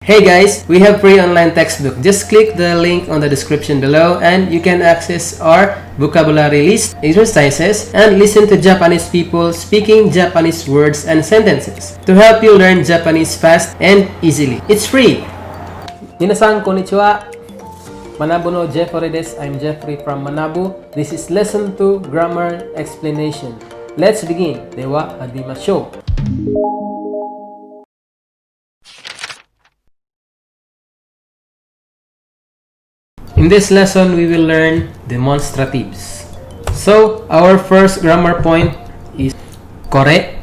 Hey guys, we have free online textbook. Just click the link on the description below and you can access our vocabulary list, exercises, and listen to Japanese people speaking Japanese words and sentences to help you learn Japanese fast and easily. It's free! Minasan konnichiwa! MANABU no Jeffrey desu. I'm Jeffrey from MANABU. This is lesson 2 grammar explanation. Let's begin. Dewa hadimashou. In this lesson, we will learn demonstratives. So, our first grammar point is kore,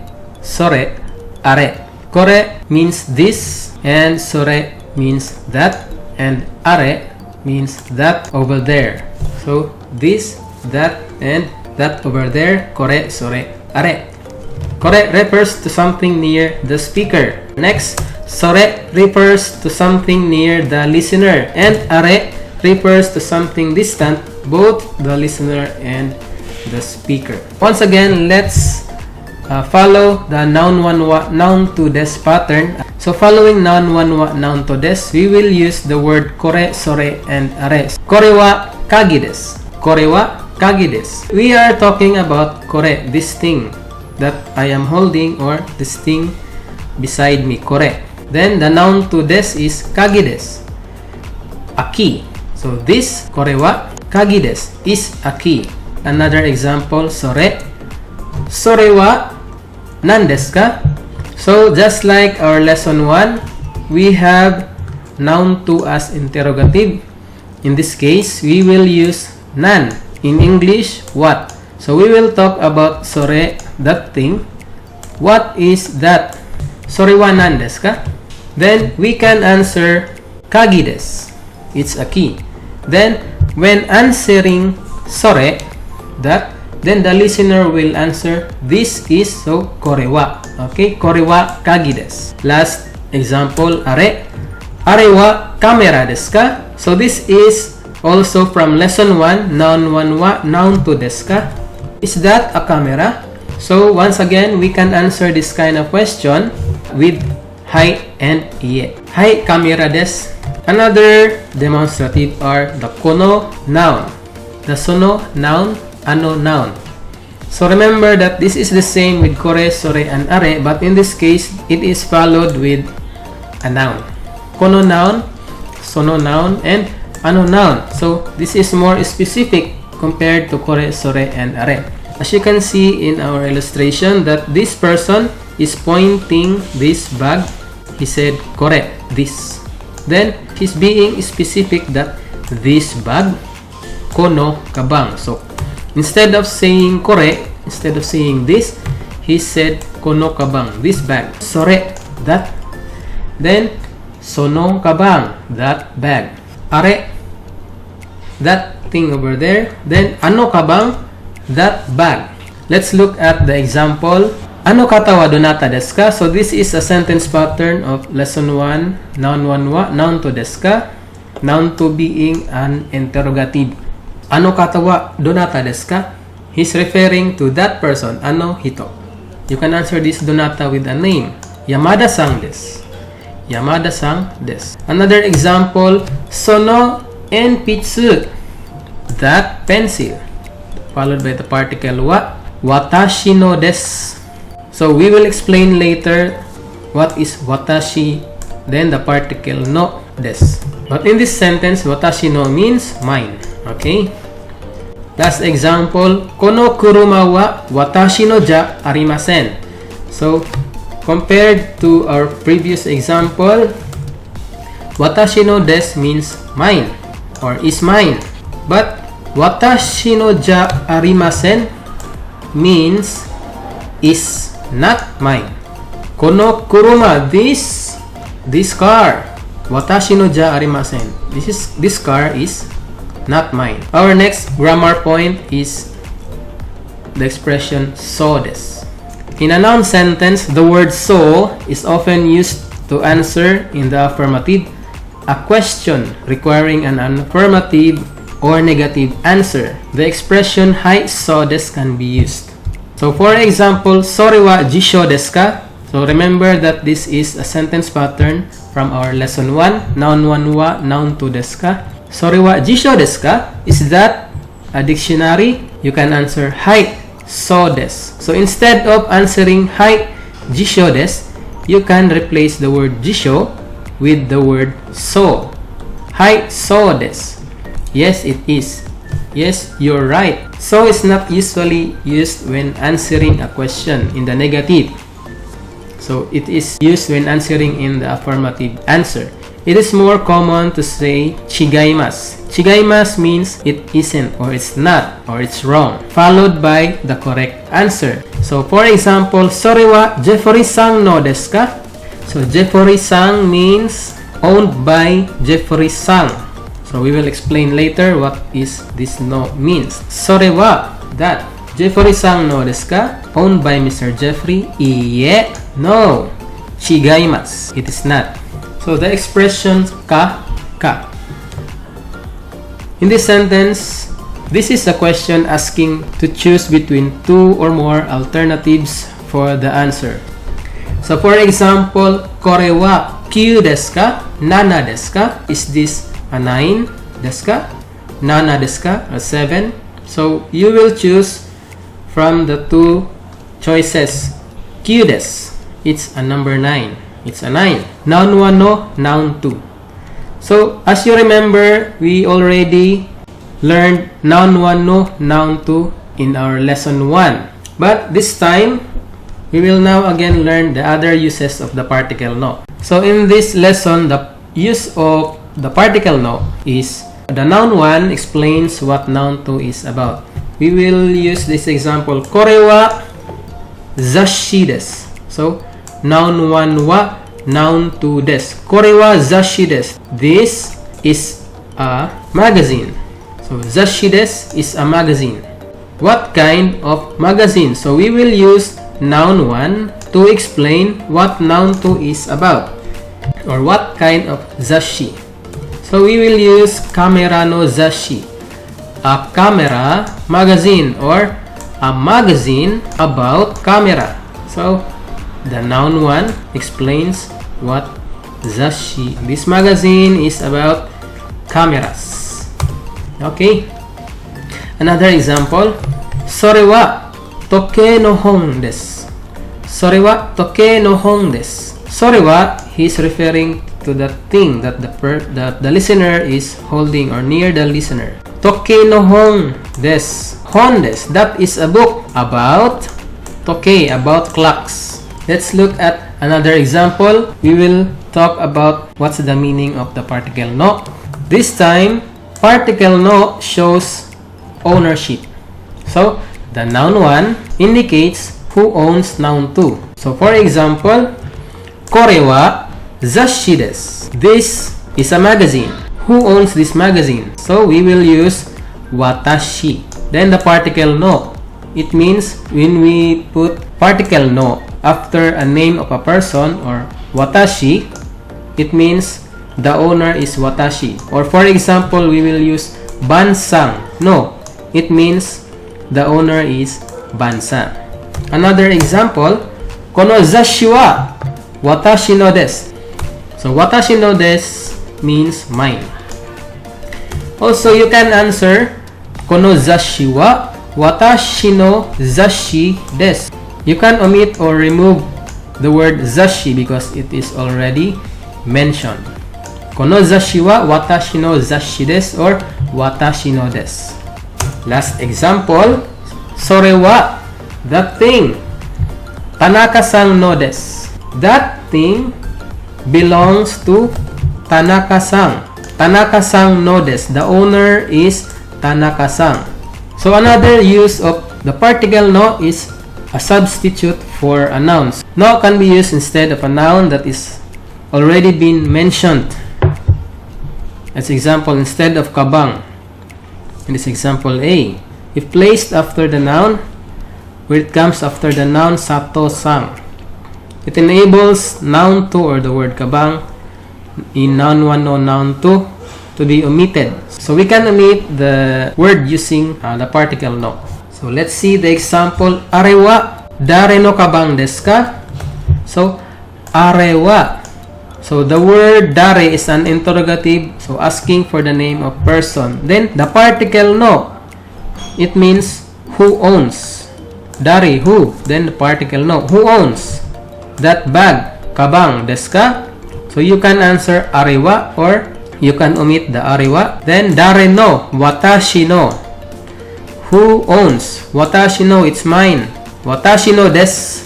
sore, are. Kore means this, and sore means that, and are means that over there. So, this, that, and that over there, kore, sore, are. Kore refers to something near the speaker. Next, sore refers to something near the listener, and are refers to something distant, both the listener and the speaker. Once again, let's follow the noun one wa, noun to des pattern. So following noun one wa, noun to des, we will use the word kore, sore, and are. Kore wa kagi desu. Kore wa kagi desu. We are talking about kore, this thing that I am holding, or this thing beside me, kore. Then the noun to des is kagi desu. A key. So this kore wa kagi desu is a key. Another example, sore. Sore wa nan desu ka? So just like our lesson 1, we have noun to as interrogative. In this case, we will use nan. In English, what? So we will talk about sore, that thing. What is that? Sore wa nan desu ka? Then we can answer kagi desu. It's a key. Then, when answering sore, that, then the listener will answer, this is, so, kore wa. Okay, kore wa kagi desu. Last example, are. Are wa kamera desu ka? So, this is also from lesson 1, noun 1 wa, noun to desu ka? Is that a camera? So, once again, we can answer this kind of question with hai and ie. Hai kamera desu. Another demonstrative are the kono noun, the sono noun, ano noun. So remember that this is the same with kore, sore, and are, but in this case, it is followed with a noun. Kono noun, sono noun, and ano noun. So this is more specific compared to kore, sore, and are. As you can see in our illustration that this person is pointing this bag. He said kore, this. Then, he's being specific that this bag, kono kabang. So, instead of saying kore, instead of saying this, he said kono kabang, this bag. Sore, that. Then, sono kabang, that bag. Are, that thing over there. Then, ano kabang, that bag. Let's look at the example. Ano kata wa donata desu ka? So this is a sentence pattern of lesson 1, noun 1 wa, noun to desu ka? Noun to being an interrogative. Ano kata wa donata desu ka? He's referring to that person, ano hito. You can answer this donata with a name. Yamada-san desu. Yamada-san desu. Another example, sono enpitsu, that pencil. Followed by the particle wa, watashi no desu. So we will explain later what is watashi, then the particle no desu. But in this sentence, watashi no means mine. Okay? Last example, kono kuruma wa watashi no ja arimasen. So compared to our previous example, watashi no desu means mine or is mine. But watashi no ja arimasen means is not mine. Kono kuruma, this car. Watashi no ja arimasen. This car is not mine. Our next grammar point is the expression so desu. In a noun sentence, the word so is often used to answer in the affirmative a question requiring an affirmative or negative answer. The expression hai so desu can be used. So for example, sore wa jisho desu ka? So remember that this is a sentence pattern from our lesson 1. Noun 1 wa, noun 2 desu ka? Sore wa jisho desu ka? Is that a dictionary? You can answer hai, so desu. So instead of answering hai, jisho desu, you can replace the word jisho with the word so. Hai, so desu. Yes, it is. Yes, you're right. So is not usually used when answering a question in the negative. So it is used when answering in the affirmative answer. It is more common to say chigaimasu. Chigaimasu means it isn't, or it's not, or it's wrong, followed by the correct answer. So for example, sore wa Jeffrey-san no desu ka? So Jeffrey-san means owned by Jeffrey-san. So we will explain later what is this no means. Sore wa, that. Jeffrey-san no desu ka? Owned by Mr. Jeffrey? Iie, no. Chigaimasu. It is not. So the expression ka. In this sentence, this is a question asking to choose between two or more alternatives for the answer. So for example, kore wa kyu desu ka? Nana desu ka? Is this a 9 desu ka? Nana desu ka? A 7? So you will choose from the two choices. Kyu desu. It's a number 9. It's a 9. Noun 1 no, noun 2. So as you remember, we already learned noun 1 no, noun 2 in our lesson 1. But this time, we will now again learn the other uses of the particle no. So in this lesson, the use of the particle no is the noun 1 explains what noun 2 is about. We will use this example. Kore wa zashi desu. So noun 1 wa, noun 2 desu. Kore wa zashi desu. This is a magazine. So zashi desu is a magazine. What kind of magazine? So we will use noun 1 to explain what noun 2 is about, or what kind of zashi. So we will use kamera no zashi, a camera magazine, or a magazine about camera. So the noun 1 explains what zashi. This magazine is about cameras. Okay. Another example. Sore wa toke no hon desu. Sore wa toke no hon desu. Sore wa, he's referring to the thing that the listener is holding, or near the listener. Toke no hon desu. Hon desu. That is a book about toke, about clocks. Let's look at another example. We will talk about what's the meaning of the particle no. This time, particle no shows ownership. So the noun 1 indicates who owns noun 2. So for example, kore wa zashi desu. This is a magazine. Who owns this magazine? So we will use watashi. Then the particle no. It means when we put particle no after a name of a person, or watashi, it means the owner is watashi. Or for example, we will use bansang no. It means the owner is bansang. Another example, kono zashi wa watashi no desu. So watashi no desu means mine. Also, you can answer kono zashi wa watashi no zashi desu. You can omit or remove the word zashi because it is already mentioned. Kono zashi wa watashi no zashi desu, or watashi no desu. Last example, sore wa, that thing, Tanaka-san no desu. That thing belongs to Tanaka-san. Tanaka-san no desu. The owner is Tanaka-san. So another use of the particle no is a substitute for a noun. No can be used instead of a noun that is already been mentioned. As example, instead of kabang. In this example A, if placed after the noun, where it comes after the noun sato-san, it enables noun 2, or the word kabang, in noun 1 or noun 2 to be omitted. So we can omit the word using the particle no. So let's see the example. Are wa dare no kabang desu ka? So, arewa. So, the word dare is an interrogative, so asking for the name of person. Then, the particle no, it means who owns. Dare, who. Then, the particle no, who owns that bag? Kabang desu ka? So, you can answer arewa or you can omit the arewa. Then, dare no, watashi no. Who owns? Watashi no, it's mine. Watashi no desu.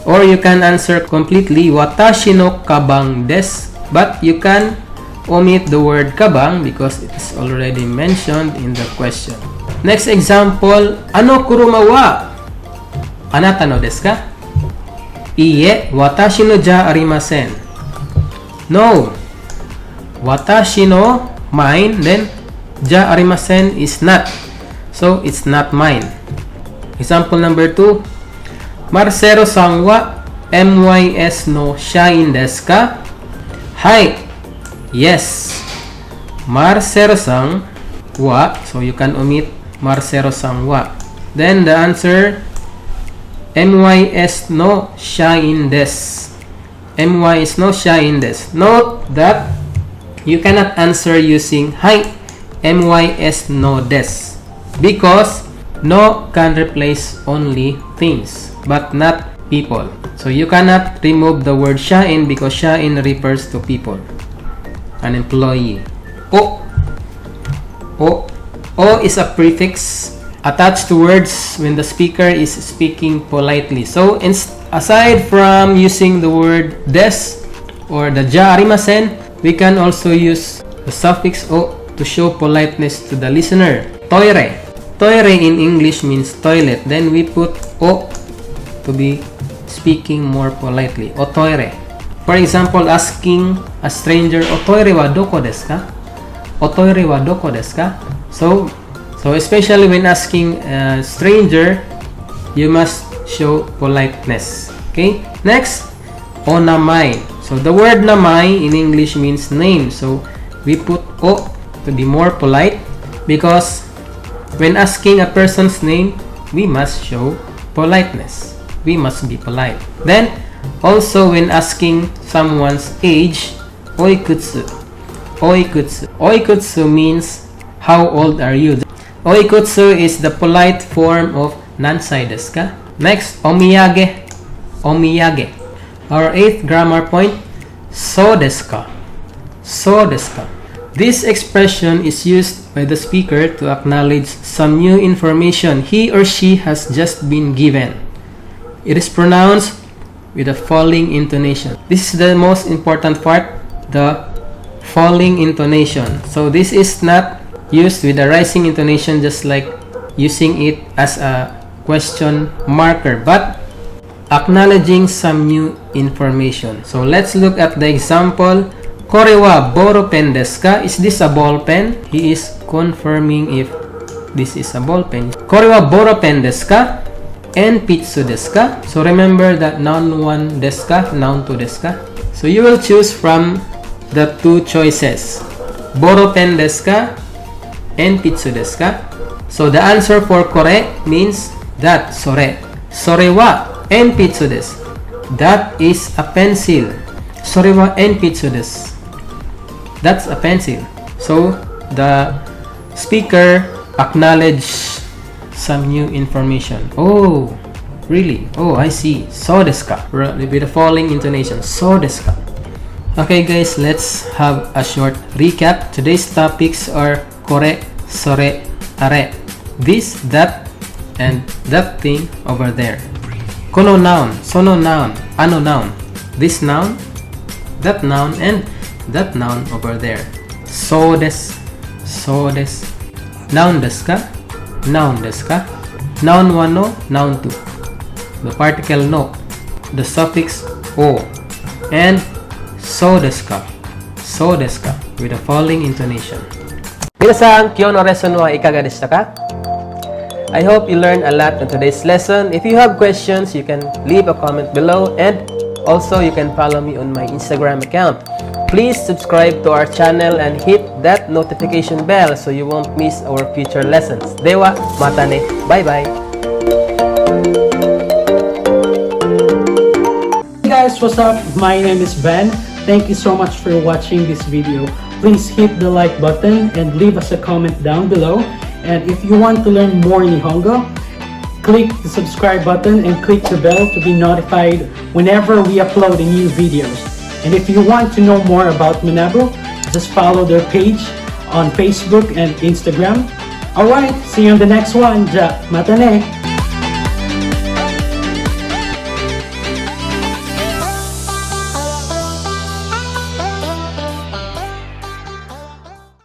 Or you can answer completely, watashi no kabang desu. But you can omit the word kabang because it is already mentioned in the question. Next example, ano kuruma wa? Anata no desu ka? Iie, watashi no ja arimasen. No. Watashi no, mine, then ja arimasen is not. So, it's not mine. Example number 2. Marcelo-san wa MYS no shain desu ka? Hai. Yes. Marcelo-san wa. So, you can omit Marcelo-san wa. Then, the answer, MYS no shain desu. MYS no shain desu. Note that you cannot answer using hai. MYS no desu. Because no can replace only things, but not people. So you cannot remove the word shain because shain refers to people. An employee. O. O is a prefix attached to words when the speaker is speaking politely. So aside from using the word des or the ja arimasen, we can also use the suffix o to show politeness to the listener. Toire. Toire in English means toilet. Then we put o to be speaking more politely. O toire. For example, asking a stranger, o toire wa doko desu ka? O toire wa doko desu ka? So especially when asking a stranger, you must show politeness. Okay? Next, o namai. So the word namai in English means name. So we put o to be more polite because when asking a person's name, we must show politeness. We must be polite. Then, also when asking someone's age, oikutsu. Oikutsu. Oikutsu means how old are you? Oikutsu is the polite form of nansai desu ka? Next, omiyage. Omiyage. Our 8th grammar point, so desu ka? So desu ka? This expression is used by the speaker to acknowledge some new information he or she has just been given. It is pronounced with a falling intonation. This is the most important part, the falling intonation. So this is not used with a rising intonation just like using it as a question marker, but acknowledging some new information. So let's look at the example. Kore wa boro pen desu ka? Is this a ball pen? He is confirming if this is a ball pen. Kore wa boro pen desu ka? Enpitsu desu ka? So remember that noun 1 desu ka, noun 2 desu ka? So you will choose from the two choices. Boro pen desu ka? Enpitsu desu ka? So the answer for kore means that, sore. Sore wa enpitsu desu. That is a pencil. Sore wa enpitsu desu. That's a pencil. So the speaker acknowledged some new information. Oh, really? Oh, I see. So desu ka? With a falling intonation. So desu ka? Okay guys, let's have a short recap. Today's topics are kore, sore, are. This, that, and that thing over there. Kono noun, sono noun, ano noun. This noun, that noun, and that noun over there. So desu, so desu. Noun desu ka? Noun desu ka? Noun 1 no, noun 2. The particle no. The suffix o. And so desu ka? So desu ka? With a falling intonation. Minasan, kyo no lesson wa ikaga deshita ka? I hope you learned a lot in today's lesson. If you have questions, you can leave a comment below, and also you can follow me on my Instagram account. Please subscribe to our channel and hit that notification bell so you won't miss our future lessons. Dewa, mata ne. Bye bye. Hey guys, what's up? My name is Ben. Thank you so much for watching this video. Please hit the like button and leave us a comment down below. And if you want to learn more Nihongo, click the subscribe button and click the bell to be notified whenever we upload a new videos. And if you want to know more about MANABU, just follow their page on Facebook and Instagram. Alright, see you on the next one. Ja, mata ne!